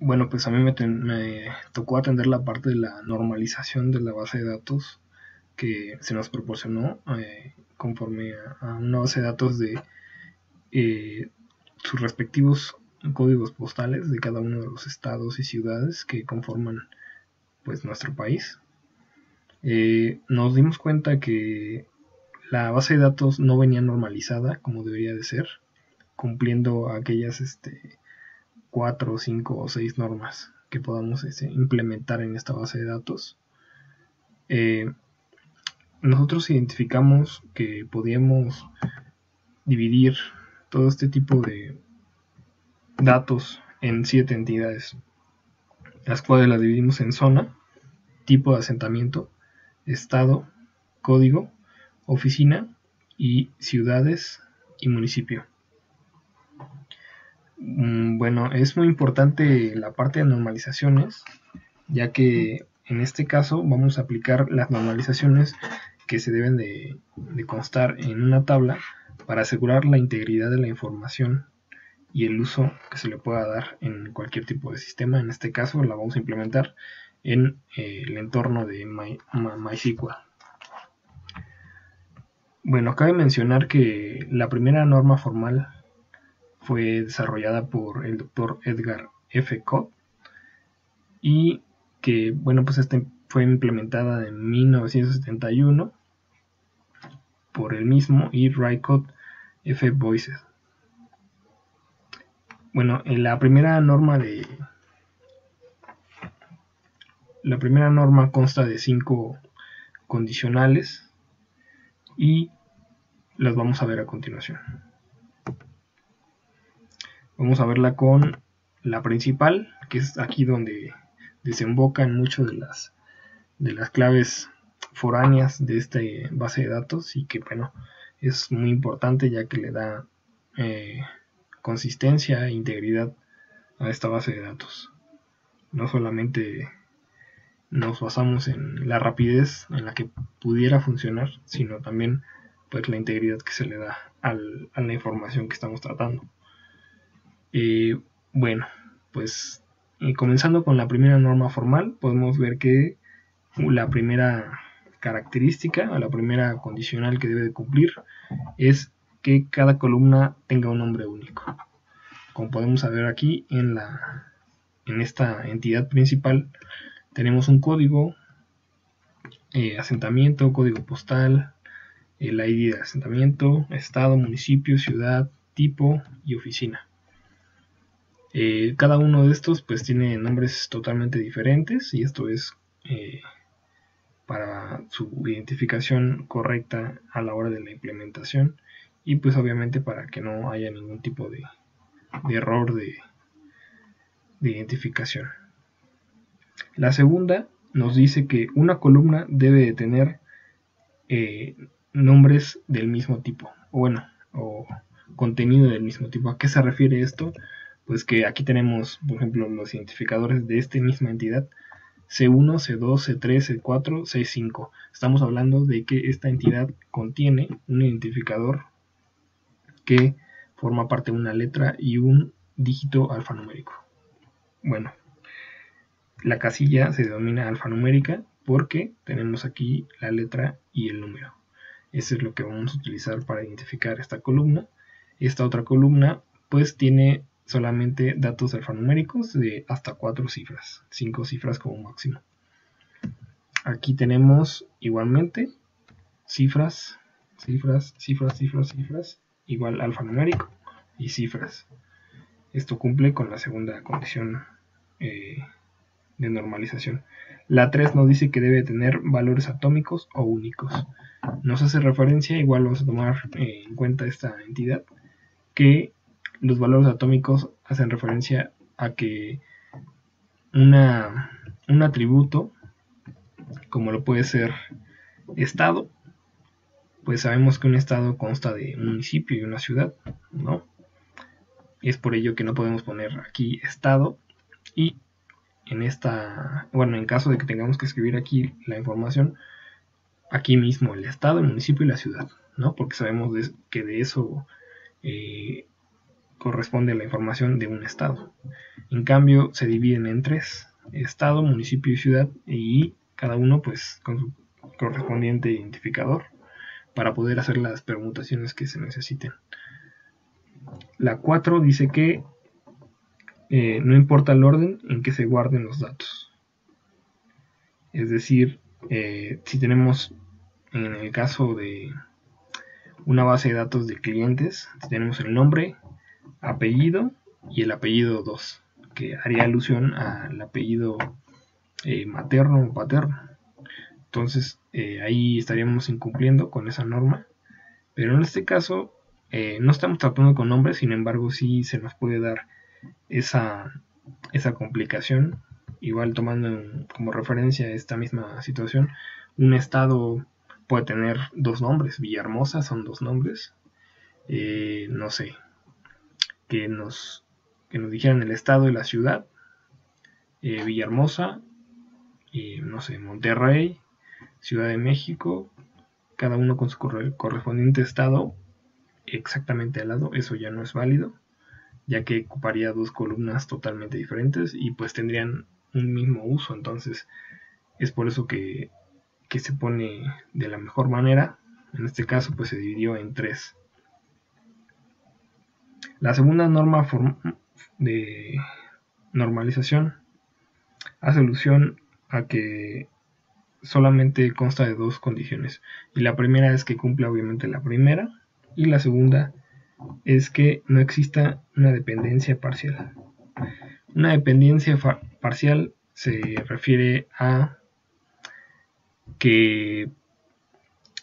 Bueno, pues a mí me tocó atender la parte de la normalización de la base de datos que se nos proporcionó conforme a una base de datos de eh, sus respectivos códigos postales de cada uno de los estados y ciudades que conforman pues nuestro país. Nos dimos cuenta que la base de datos no venía normalizada como debería de ser, cumpliendo aquellas 4, 5 o 6 normas que podamos implementar en esta base de datos. Eh, Nosotros identificamos que podíamos dividir todo este tipo de datos en 7 entidades, las cuales las dividimos en zona, tipo de asentamiento, estado, código, oficina y ciudades y municipio. Bueno, es muy importante la parte de normalizaciones, ya que en este caso vamos a aplicar las normalizaciones que se deben de constar en una tabla para asegurar la integridad de la información y el uso que se le pueda dar en cualquier tipo de sistema. En este caso la vamos a implementar en el entorno de MySQL. Bueno, cabe mencionar que la primera norma formal fue desarrollada por el doctor Edgar F. Codd y que, bueno, pues fue implementada en 1971 por el mismo y Rycott F. Boyce. Bueno, la primera norma consta de 5 condicionales y las vamos a ver a continuación. Vamos a verla con la principal, que es aquí donde desembocan mucho de las claves foráneas de esta base de datos y que, bueno, es muy importante ya que le da consistencia e integridad a esta base de datos. No solamente nos basamos en la rapidez en la que pudiera funcionar, sino también pues la integridad que se le da a la información que estamos tratando. Bueno, pues comenzando con la primera norma formal, podemos ver que la primera característica o la primera condicional que debe de cumplir es que cada columna tenga un nombre único. Como podemos ver aquí en esta entidad principal tenemos un código, asentamiento, código postal, el ID de asentamiento, estado, municipio, ciudad, tipo y oficina. Cada uno de estos pues tiene nombres totalmente diferentes y esto es para su identificación correcta a la hora de la implementación y pues obviamente para que no haya ningún tipo de error de identificación. La segunda nos dice que una columna debe de tener nombres del mismo tipo, o contenido del mismo tipo. ¿A qué se refiere esto? Pues que aquí tenemos, por ejemplo, los identificadores de esta misma entidad, C1, C2, C3, C4, C5. Estamos hablando de que esta entidad contiene un identificador que forma parte de una letra y un dígito alfanumérico. Bueno, la casilla se denomina alfanumérica porque tenemos aquí la letra y el número. Eso es lo que vamos a utilizar para identificar esta columna. Esta otra columna pues tiene solamente datos alfanuméricos de hasta 4 cifras, 5 cifras como máximo. Aquí tenemos igualmente cifras, igual alfanumérico y cifras. Esto cumple con la segunda condición de normalización. La 3 nos dice que debe tener valores atómicos o únicos. Nos hace referencia, igual vamos a tomar en cuenta esta entidad, que los valores atómicos hacen referencia a que un atributo, como lo puede ser estado, pues sabemos que un estado consta de un municipio y una ciudad, ¿no? Es por ello que no podemos poner aquí estado y en caso de que tengamos que escribir aquí la información, aquí mismo el estado, el municipio y la ciudad, ¿no? Porque sabemos que de eso corresponde la información de un estado. En cambio se dividen en 3: estado, municipio y ciudad, y cada uno pues con su correspondiente identificador para poder hacer las permutaciones que se necesiten. La 4 dice que no importa el orden en que se guarden los datos. Es decir, si tenemos, en el caso de una base de datos de clientes, tenemos el nombre, apellido y el apellido 2, que haría alusión al apellido materno o paterno. Entonces ahí estaríamos incumpliendo con esa norma, pero en este caso no estamos tratando con nombres, sin embargo sí se nos puede dar esa complicación. Igual tomando como referencia esta misma situación, un estado puede tener 2 nombres. Villahermosa son 2 nombres. No sé, que nos dijeran el estado y la ciudad. Villahermosa, no sé, Monterrey, Ciudad de México, cada uno con su correspondiente estado exactamente al lado. Eso ya no es válido, ya que ocuparía 2 columnas totalmente diferentes y pues tendrían un mismo uso. Entonces es por eso que se pone de la mejor manera. En este caso pues se dividió en 3. La segunda norma de normalización hace alusión a que solamente consta de 2 condiciones, y la primera es que cumpla obviamente la primera, y la segunda es que no exista una dependencia parcial. Una dependencia parcial se refiere a que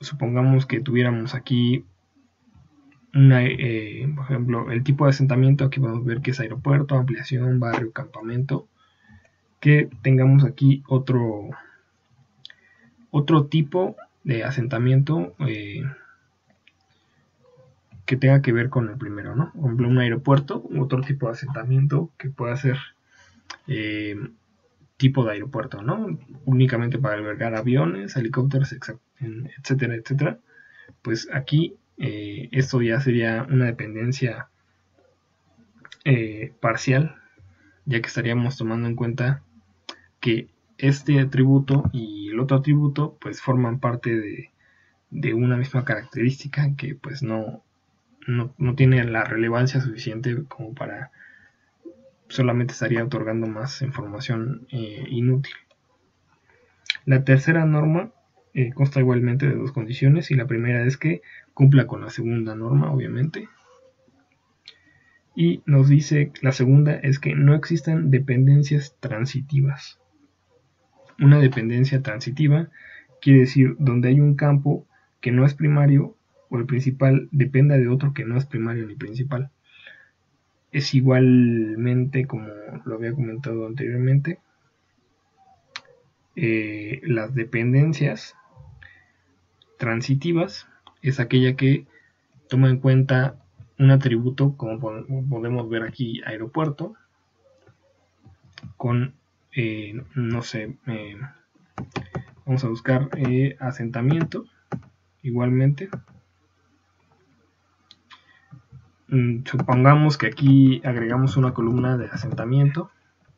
supongamos que tuviéramos aquí por ejemplo, el tipo de asentamiento. Aquí podemos ver que es aeropuerto, ampliación, barrio, campamento. Que tengamos aquí otro tipo de asentamiento que tenga que ver con el primero, ¿no? Por ejemplo, un aeropuerto, otro tipo de asentamiento que pueda ser tipo de aeropuerto, ¿no? Únicamente para albergar aviones, helicópteros, etcétera, etcétera. Pues aquí esto ya sería una dependencia parcial, ya que estaríamos tomando en cuenta que este atributo y el otro atributo pues forman parte de una misma característica que pues no tiene la relevancia suficiente como para solamente estaría otorgando más información inútil. La tercera norma consta igualmente de 2 condiciones, y la primera es que cumpla con la segunda norma, obviamente, y nos dice la segunda es que no existen dependencias transitivas. Una dependencia transitiva quiere decir donde hay un campo que no es primario o el principal dependa de otro que no es primario ni principal. Es igualmente, como lo había comentado anteriormente, las dependencias transitivas es aquella que toma en cuenta un atributo, como podemos ver aquí, aeropuerto, con, no sé, vamos a buscar asentamiento, igualmente. Supongamos que aquí agregamos una columna de asentamiento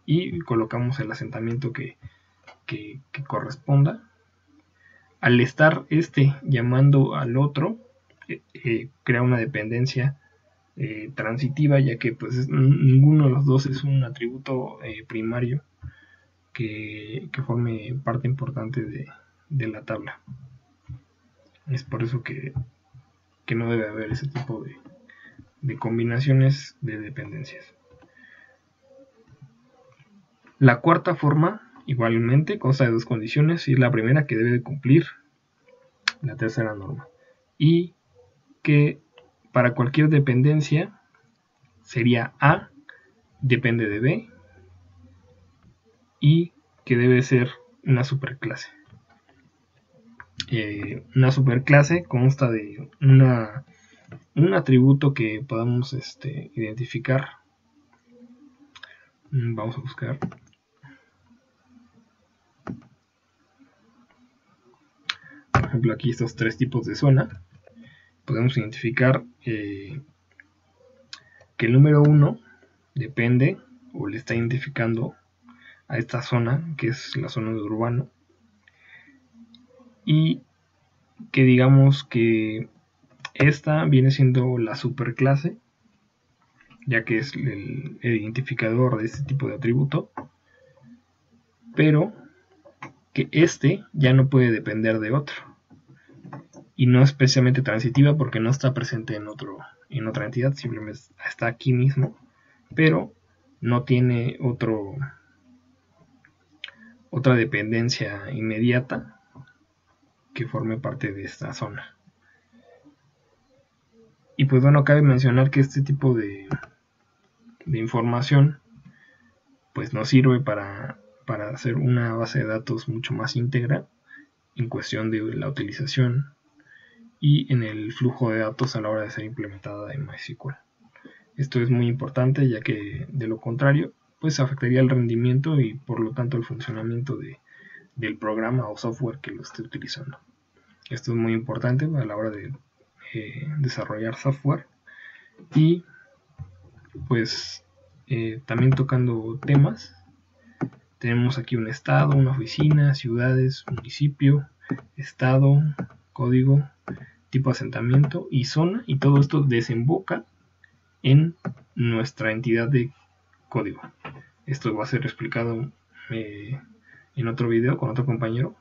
y colocamos el asentamiento que corresponda. Al estar llamando al otro, crea una dependencia transitiva, ya que pues ninguno de los dos es un atributo primario que forme parte importante de la tabla. Es por eso que no debe haber ese tipo de combinaciones de dependencias. La cuarta forma igualmente consta de 2 condiciones, y la primera que debe de cumplir la tercera norma, y que para cualquier dependencia sería A depende de B, y que debe ser una superclase. Una superclase consta de un atributo que podamos identificar. Vamos a buscar. Por ejemplo, aquí estos 3 tipos de zona. Podemos identificar que el número 1 depende o le está identificando a esta zona, que es la zona de urbano, y que digamos que esta viene siendo la superclase, ya que es el identificador de este tipo de atributo, pero que este ya no puede depender de otro, y no es especialmente transitiva porque no está presente en otra entidad, simplemente está aquí mismo, pero no tiene otra dependencia inmediata que forme parte de esta zona. Y pues bueno, cabe mencionar que este tipo de información pues nos sirve para hacer una base de datos mucho más íntegra en cuestión de la utilización y en el flujo de datos a la hora de ser implementada en MySQL. Esto es muy importante, ya que de lo contrario pues afectaría el rendimiento y por lo tanto el funcionamiento del programa o software que lo esté utilizando. Esto es muy importante a la hora de desarrollar software. Y pues también tocando temas, tenemos aquí un estado, una oficina, ciudades, municipio, estado, código, tipo de asentamiento y zona, y todo esto desemboca en nuestra entidad de código. Esto va a ser explicado en otro video con otro compañero,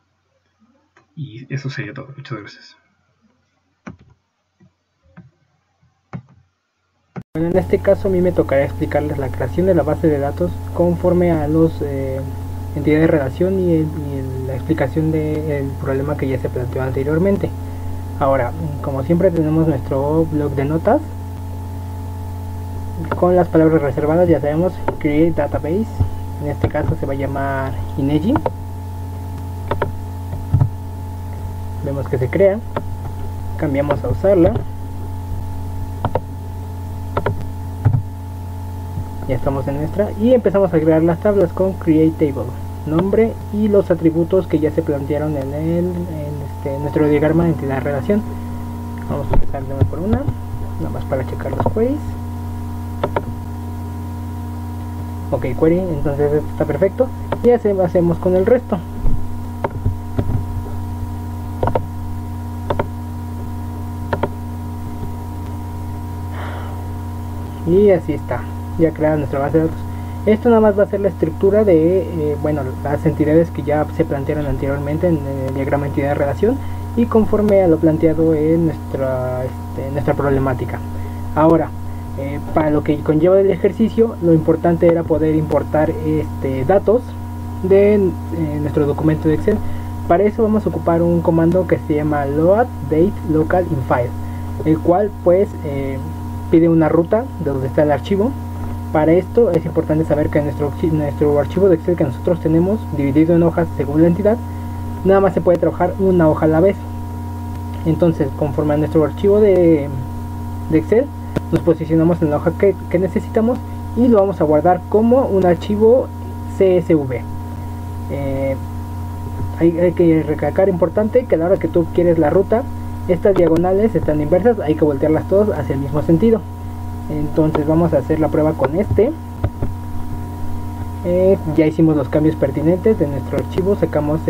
y eso sería todo. Muchas gracias. Bueno, en este caso a mí me tocará explicarles la creación de la base de datos conforme a los entidades de relación y la explicación del problema que ya se planteó anteriormente. Ahora, como siempre, tenemos nuestro blog de notas con las palabras reservadas. Ya sabemos, create database, en este caso se va a llamar INEGI. Vemos que se crea, cambiamos a usarla, ya estamos en nuestra, y empezamos a crear las tablas con create table, nombre y los atributos que ya se plantearon en nuestro diagrama de entidad de relación. Vamos a empezar de una por una, nada más para checar los queries. Ok, query, entonces esto está perfecto, y hacemos con el resto. Y así está, ya creada nuestra base de datos. Esto nada más va a ser la estructura de las entidades que ya se plantearon anteriormente en el diagrama de entidad de relación y conforme a lo planteado en nuestra problemática. Ahora, para lo que conlleva el ejercicio, lo importante era poder importar datos de nuestro documento de Excel. Para eso vamos a ocupar un comando que se llama load date local in file, el cual pues pide una ruta de donde está el archivo. Para esto es importante saber que nuestro archivo de Excel que nosotros tenemos dividido en hojas según la entidad, nada más se puede trabajar una hoja a la vez. Entonces, conforme a nuestro archivo de Excel, nos posicionamos en la hoja que necesitamos y lo vamos a guardar como un archivo CSV. Hay que recalcar, importante, que a la hora que tú quieres la ruta, estas diagonales están inversas, hay que voltearlas todas hacia el mismo sentido. Entonces vamos a hacer la prueba con ya hicimos los cambios pertinentes de nuestro archivo, sacamos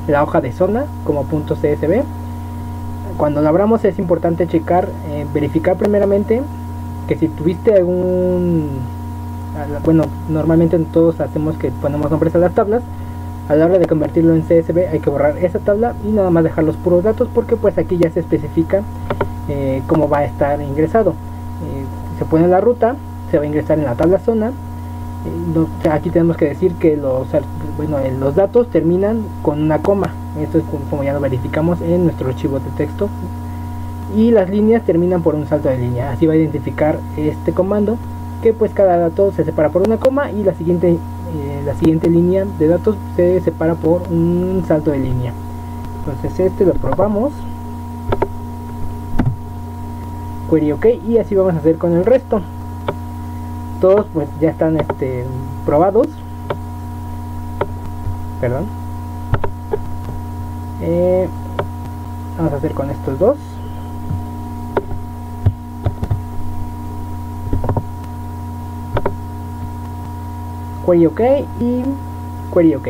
la hoja de zona como .csv. Cuando lo abramos es importante checar, verificar primeramente que si tuviste normalmente todos hacemos que ponemos nombres a las tablas. A la hora de convertirlo en CSV hay que borrar esa tabla y nada más dejar los puros datos, porque pues aquí ya se especifica cómo va a estar ingresado. Se pone la ruta, se va a ingresar en la tabla zona. Aquí tenemos que decir que los datos terminan con una coma. Esto es como ya lo verificamos en nuestro archivo de texto, y las líneas terminan por un salto de línea. Así va a identificar este comando que pues cada dato se separa por una coma y la siguiente línea de datos se separa por un salto de línea. Entonces lo probamos, query ok, y así vamos a hacer con el resto. Todos pues ya están probados. Perdón. Vamos a hacer con estos dos. query OK y query OK.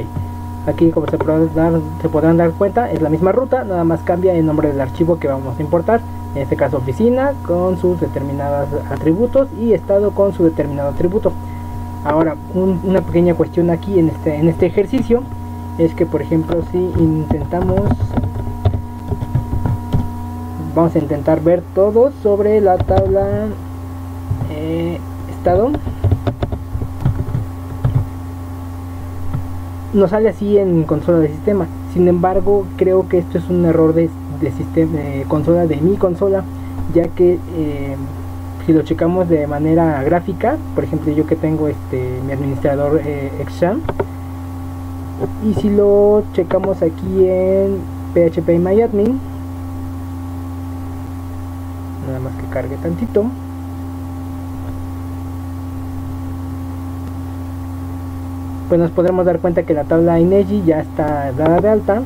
Aquí, como se podrán dar cuenta, es la misma ruta, nada más cambia el nombre del archivo que vamos a importar. En este caso, oficina con sus determinados atributos y estado con su determinado atributo. Ahora, una pequeña cuestión aquí en este ejercicio es que, por ejemplo, si intentamos, vamos a intentar ver todo sobre la tabla estado, nos sale así en consola de sistema. Sin embargo, creo que esto es un error de sistema, consola de mi consola, ya que si lo checamos de manera gráfica, por ejemplo, yo que tengo mi administrador Xsham, y si lo checamos aquí en phpMyAdmin, nada más que cargue tantito, pues nos podremos dar cuenta que la tabla INEGI ya está dada de alta.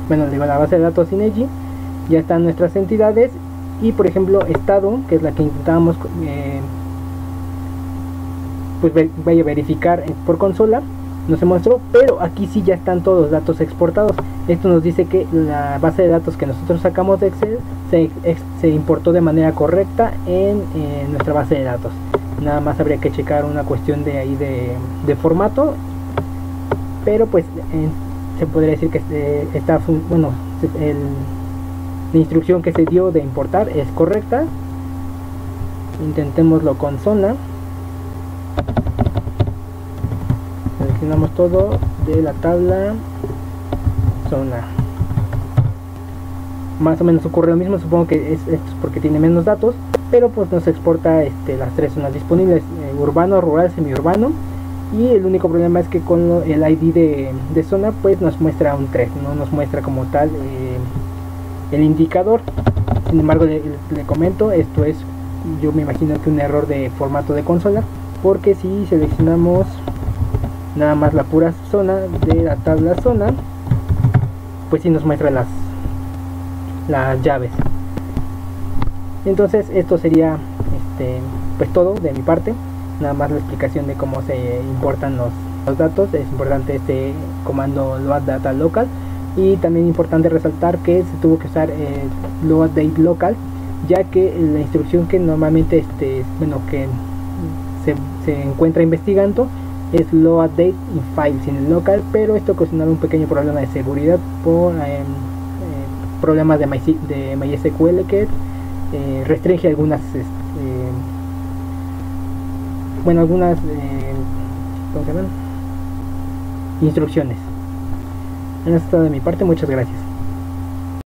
Bueno, digo, la base de datos INEGI ya están nuestras entidades, y por ejemplo estado, que es la que intentábamos pues vaya a verificar por consola, no se mostró, pero aquí sí ya están todos los datos exportados. Esto nos dice que la base de datos que nosotros sacamos de Excel se importó de manera correcta en nuestra base de datos. Nada más habría que checar una cuestión de ahí de formato, pero pues se podría decir que la instrucción que se dio de importar es correcta. Intentémoslo con zona. Seleccionamos todo de la tabla zona. Más o menos ocurre lo mismo, supongo que esto es porque tiene menos datos, pero pues nos exporta las tres zonas disponibles, urbano, rural, semiurbano, y el único problema es que con el ID de zona pues nos muestra un 3, no nos muestra como tal el indicador. Sin embargo, le comento, esto es, yo me imagino que un error de formato de consola, porque si seleccionamos nada más la pura zona de la tabla zona, pues sí nos muestra las llaves. Entonces esto sería pues todo de mi parte, nada más la explicación de cómo se importan los datos. Es importante este comando load data local, y también importante resaltar que se tuvo que usar load date local, ya que la instrucción que normalmente que se encuentra investigando es load date in file sin el local, pero esto ocasionaba un pequeño problema de seguridad por problemas de MySQL que restringe algunas ¿cómo se llaman? Instrucciones. Esto es todo de mi parte, muchas gracias.